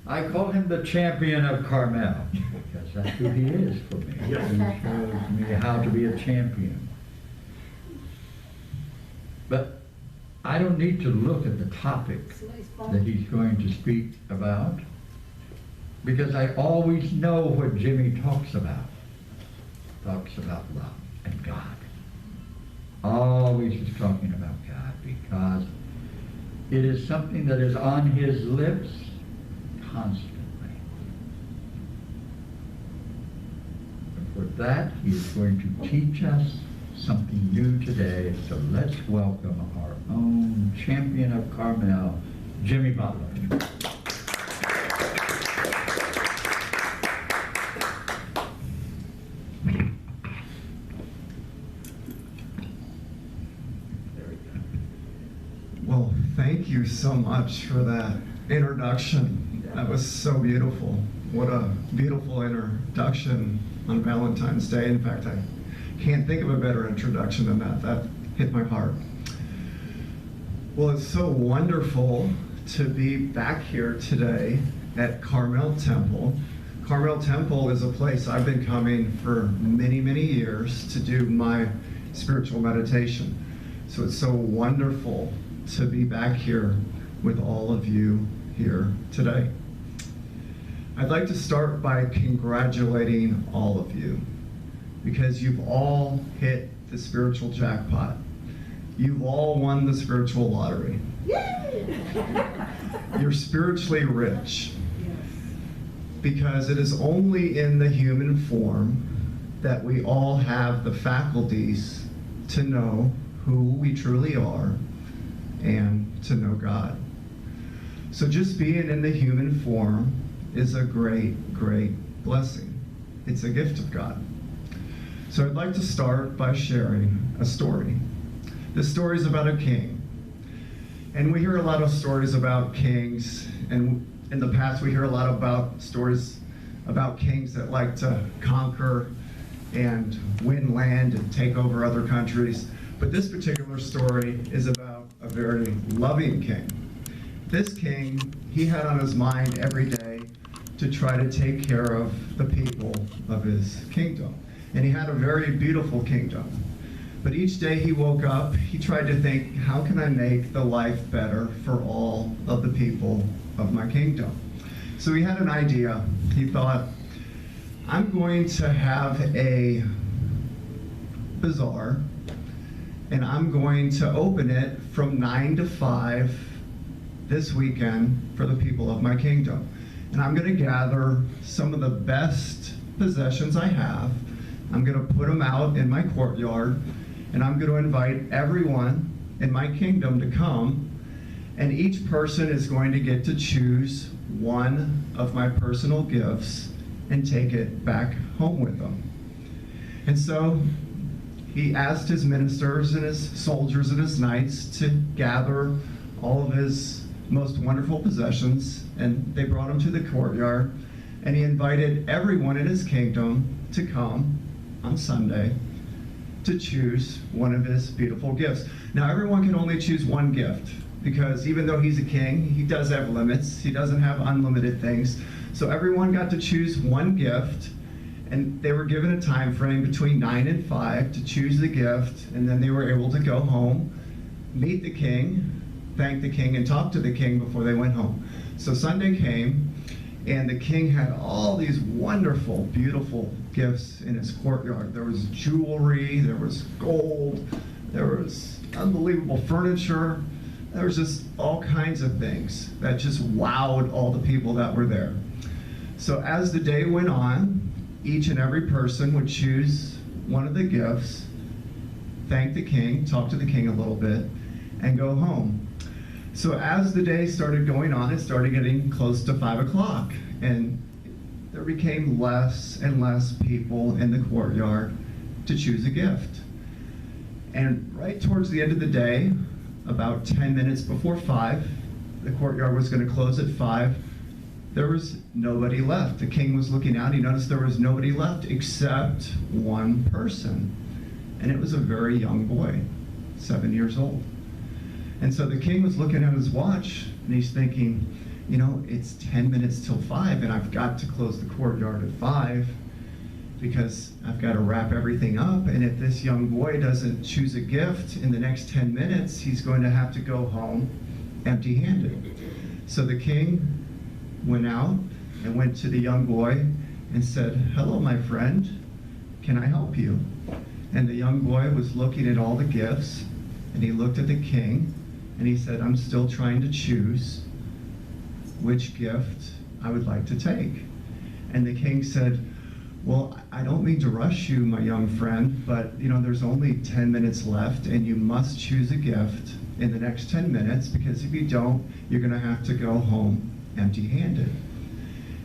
I call him the champion of Carmel, because that's who he is for me. He shows me how to be a champion. But I don't need to look at the topic that he's going to speak about, because I always know what Jimmy talks about. Talks about love and God. Always is talking about God, because it is something that is on his lips constantly. And for that, he is going to teach us something new today. So let's welcome our own champion of Carmel, Jimmy Butler. Well, thank you so much for that introduction. That was so beautiful. What a beautiful introduction on Valentine's Day. In fact, I can't think of a better introduction than that. That hit my heart. Well, it's so wonderful to be back here today at Carmel Temple. Carmel Temple is a place I've been coming for many, many years to do my spiritual meditation. So it's so wonderful to be back here with all of you here today. I'd like to start by congratulating all of you, because you've all hit the spiritual jackpot. You've all won the spiritual lottery. You're spiritually rich, because it is only in the human form that we all have the faculties to know who we truly are and to know God. So just being in the human form is a great, great blessing. It's a gift of God. So I'd like to start by sharing a story. This story is about a king. And we hear a lot of stories about kings, and in the past we hear a lot about stories about kings that like to conquer and win land and take over other countries. But this particular story is about a very loving king. This king, he had on his mind every day to try to take care of the people of his kingdom. And he had a very beautiful kingdom. But each day he woke up, he tried to think, how can I make the life better for all of the people of my kingdom? So he had an idea. He thought, I'm going to have a bazaar, and I'm going to open it from 9 to 5 this weekend for the people of my kingdom. And I'm going to gather some of the best possessions I have. I'm going to put them out in my courtyard, and I'm going to invite everyone in my kingdom to come, and each person is going to get to choose one of my personal gifts and take it back home with them. And so he asked his ministers and his soldiers and his knights to gather all of his most wonderful possessions, and they brought him to the courtyard, and he invited everyone in his kingdom to come on Sunday to choose one of his beautiful gifts. Now, everyone can only choose one gift, because even though he's a king, he does have limits. He doesn't have unlimited things. So everyone got to choose one gift, and they were given a time frame between 9 and 5 to choose the gift, and then they were able to go home, meet the king, thank the king, and talk to the king before they went home. So Sunday came, and the king had all these wonderful, beautiful gifts in his courtyard. There was jewelry, there was gold, there was unbelievable furniture. There was just all kinds of things that just wowed all the people that were there. So as the day went on, each and every person would choose one of the gifts, thank the king, talk to the king a little bit, and go home. So as the day started going on, it started getting close to 5 o'clock, and there became less and less people in the courtyard to choose a gift. And right towards the end of the day, about 10 minutes before 5, the courtyard was going to close at 5, there was nobody left. The king was looking out, he noticed there was nobody left except one person, and it was a very young boy, 7 years old. And so the king was looking at his watch, and he's thinking, you know, it's 10 minutes till 5 and I've got to close the courtyard at 5 because I've got to wrap everything up. And if this young boy doesn't choose a gift in the next 10 minutes, he's going to have to go home empty-handed. So the king went out and went to the young boy and said, "Hello, my friend, can I help you?" And the young boy was looking at all the gifts, and he looked at the king, and he said, "I'm still trying to choose which gift I would like to take." And the king said, "Well, I don't mean to rush you, my young friend, but you know, there's only 10 minutes left, and you must choose a gift in the next 10 minutes, because if you don't, you're gonna have to go home empty-handed."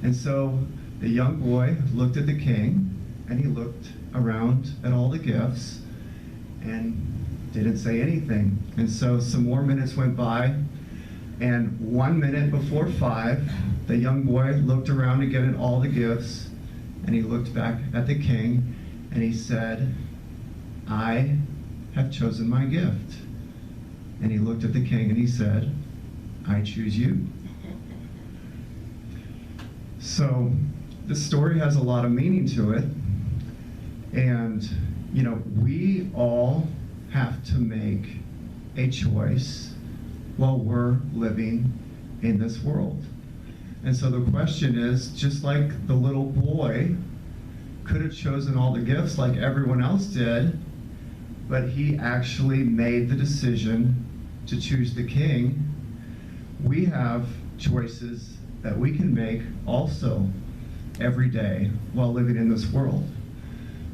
And so the young boy looked at the king, and he looked around at all the gifts, and didn't say anything. And so some more minutes went by, and 1 minute before 5, the young boy looked around again at all the gifts, and he looked back at the king, and he said, "I have chosen my gift." And he looked at the king and he said, "I choose you." So this story has a lot of meaning to it. And, you know, we all have to make a choice while we're living in this world. And so the question is, just like the little boy could have chosen all the gifts like everyone else did, but he actually made the decision to choose the king, we have choices that we can make also every day while living in this world.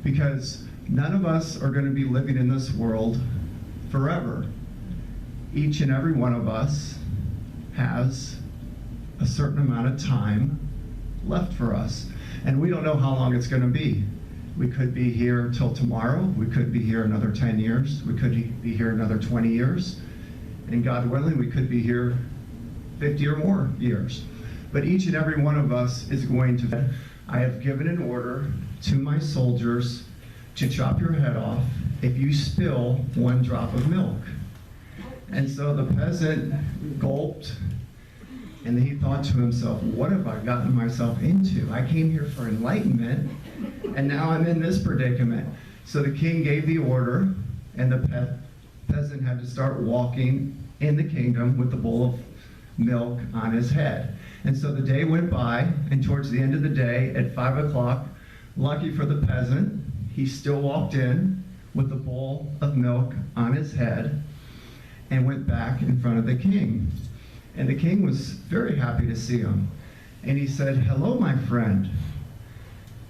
Because none of us are going to be living in this world forever. Each and every one of us has a certain amount of time left for us. And we don't know how long it's going to be. We could be here till tomorrow. We could be here another 10 years. We could be here another 20 years. And God willing, we could be here 50 or more years. But each and every one of us is going to, "I have given an order to my soldiers to chop your head off if you spill 1 drop of milk." And so the peasant gulped, and he thought to himself, "What have I gotten myself into? I came here for enlightenment, and now I'm in this predicament." So the king gave the order, and the peasant had to start walking in the kingdom with the bowl of milk on his head. And so the day went by, and towards the end of the day, at 5 o'clock, lucky for the peasant, he still walked in with the bowl of milk on his head and went back in front of the king. And the king was very happy to see him. And he said, "Hello, my friend.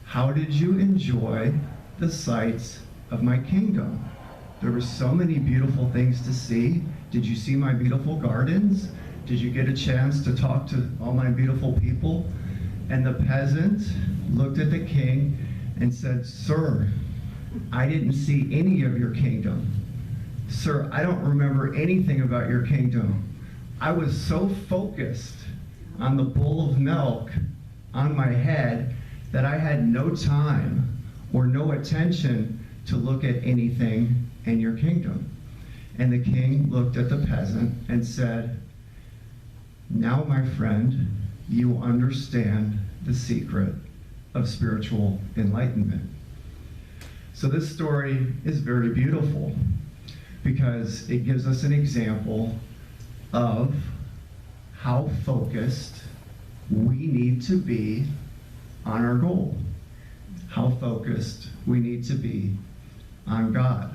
How did you enjoy the sights of my kingdom? There were so many beautiful things to see. Did you see my beautiful gardens? Did you get a chance to talk to all my beautiful people?" And the peasant looked at the king and said, "Sir, I didn't see any of your kingdom. Sir, I don't remember anything about your kingdom. I was so focused on the bowl of milk on my head that I had no time or no attention to look at anything in your kingdom." And the king looked at the peasant and said, "Now, my friend, you understand the secret of spiritual enlightenment." So this story is very beautiful because it gives us an example of how focused we need to be on our goal, how focused we need to be on God.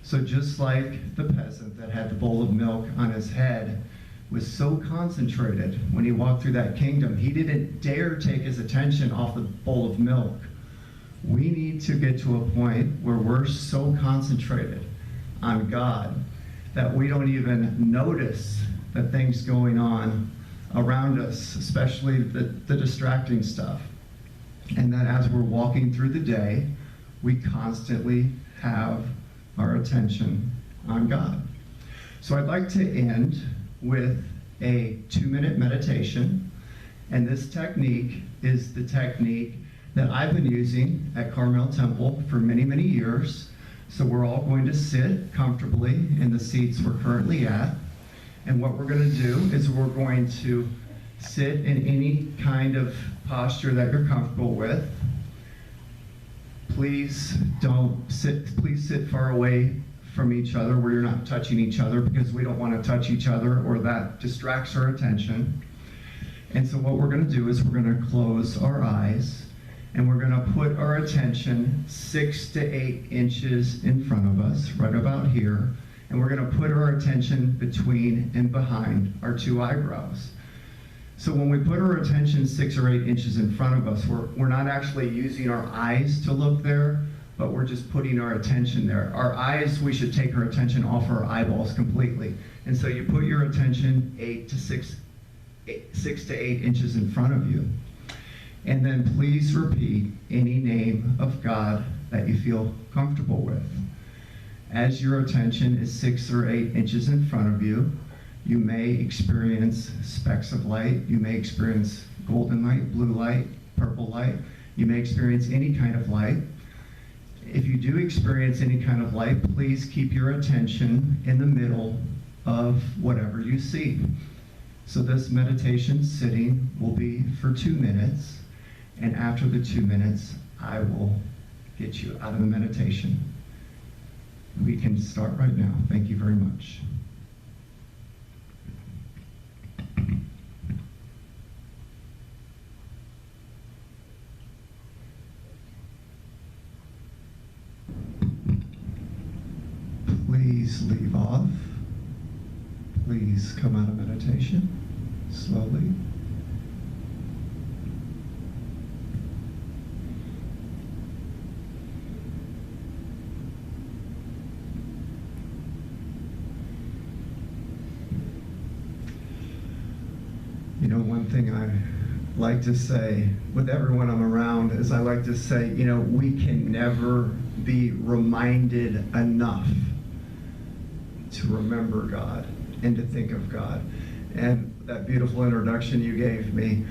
So just like the peasant that had the bowl of milk on his head was so concentrated when he walked through that kingdom, he didn't dare take his attention off the bowl of milk. We need to get to a point where we're so concentrated on God that we don't even notice the things going on around us, especially the distracting stuff. And that as we're walking through the day, we constantly have our attention on God. So I'd like to end with a 2-minute meditation. And this technique is the technique that I've been using at Carmel Temple for many, many years. So we're all going to sit comfortably in the seats we're currently at. And what we're going to do is we're going to sit in any kind of posture that you're comfortable with. Please sit far away from each other where you're not touching each other, because we don't want to touch each other or that distracts our attention. And so what we're going to do is we're going to close our eyes and we're going to put our attention 6 to 8 inches in front of us, right about here. And we're going to put our attention between and behind our 2 eyebrows. So when we put our attention 6 or 8 inches in front of us, we're not actually using our eyes to look there, but we're just putting our attention there. Our eyes, we should take our attention off our eyeballs completely. And so you put your attention 6 to 8 inches in front of you. And then please repeat any name of God that you feel comfortable with. As your attention is 6 or 8 inches in front of you, you may experience specks of light. You may experience golden light, blue light, purple light. You may experience any kind of light. If you do experience any kind of light, please keep your attention in the middle of whatever you see. So this meditation sitting will be for 2 minutes, and after the 2 minutes, I will get you out of the meditation. We can start right now. Thank you very much. Please leave off. Please come out of meditation slowly. You know, one thing I like to say with everyone I'm around is I like to say, you know, we can never be reminded enough to remember God and to think of God. And that beautiful introduction you gave me,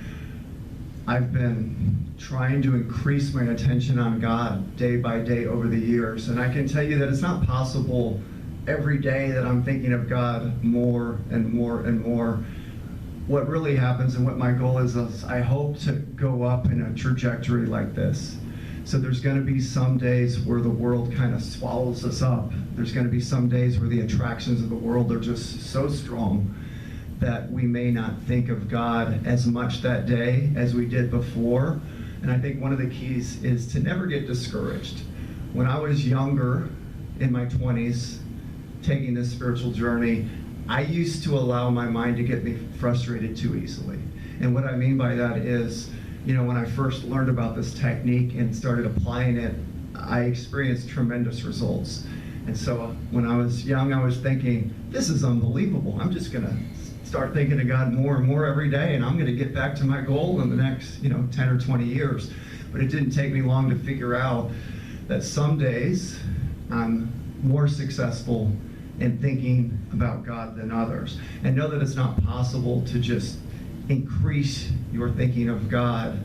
I've been trying to increase my attention on God day by day over the years. And I can tell you that it's not possible every day that I'm thinking of God more and more and more. What really happens and what my goal is I hope to go up in a trajectory like this. So there's going to be some days where the world kind of swallows us up. There's going to be some days where the attractions of the world are just so strong that we may not think of God as much that day as we did before. And I think one of the keys is to never get discouraged. When I was younger, in my 20s, taking this spiritual journey, I used to allow my mind to get me frustrated too easily. And what I mean by that is, you know, when I first learned about this technique and started applying it, I experienced tremendous results. And so when I was young, I was thinking, this is unbelievable. I'm just going to start thinking of God more and more every day, and I'm going to get back to my goal in the next, 10 or 20 years. But it didn't take me long to figure out that some days I'm more successful in thinking about God than others. And know that it's not possible to just increase your thinking of God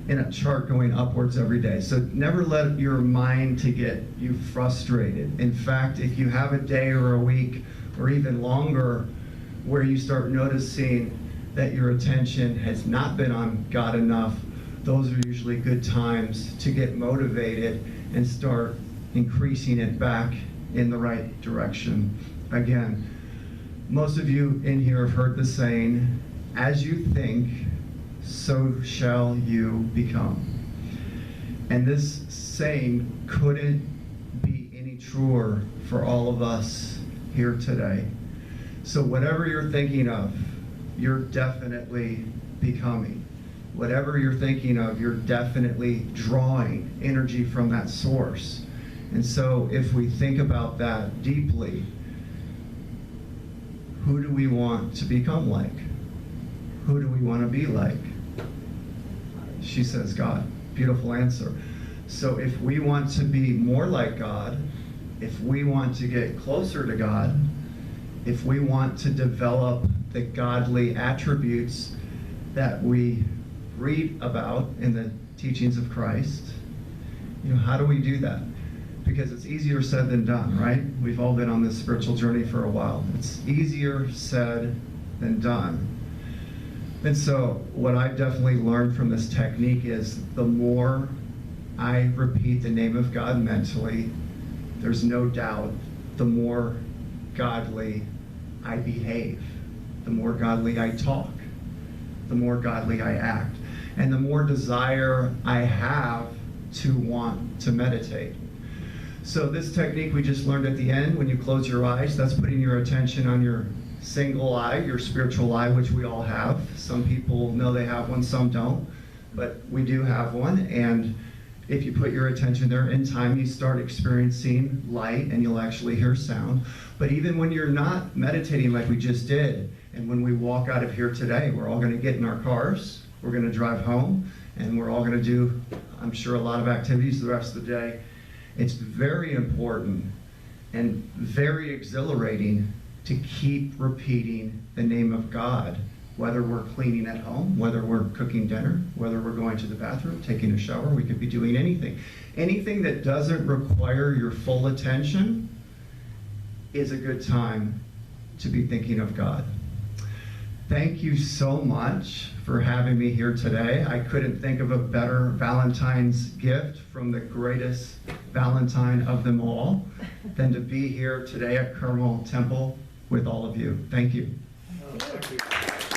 in a chart going upwards every day. So never let your mind to get you frustrated. In fact, if you have a day or a week or even longer where you start noticing that your attention has not been on God enough, those are usually good times to get motivated and start increasing it back in the right direction. Again, most of you in here have heard the saying, as you think, so shall you become. And this saying couldn't be any truer for all of us here today. So whatever you're thinking of, you're definitely becoming. Whatever you're thinking of, you're definitely drawing energy from that source. And so if we think about that deeply, who do we want to become like? Who do we want to be like? She says God. Beautiful answer. So if we want to be more like God, if we want to get closer to God, if we want to develop the godly attributes that we read about in the teachings of Christ, how do we do that? Because it's easier said than done, right? We've all been on this spiritual journey for a while. It's easier said than done. And so what I've definitely learned from this technique is the more I repeat the name of God mentally, there's no doubt the more godly I behave, the more godly I talk, the more godly I act, and the more desire I have to want to meditate. So this technique we just learned at the end, when you close your eyes, that's putting your attention on your single eye, your spiritual eye, which we all have. Some people know they have one, some don't, but we do have one. And if you put your attention there, in time you start experiencing light and you'll actually hear sound. But even when you're not meditating like we just did, and when we walk out of here today, we're all going to get in our cars, we're going to drive home, and we're all going to do, I'm sure, a lot of activities the rest of the day. It's very important and very exhilarating to keep repeating the name of God, whether we're cleaning at home, whether we're cooking dinner, whether we're going to the bathroom, taking a shower. We could be doing anything. Anything that doesn't require your full attention is a good time to be thinking of God. Thank you so much for having me here today. I couldn't think of a better Valentine's gift from the greatest Valentine of them all than to be here today at Carmel Temple with all of you. Thank you. Thank you.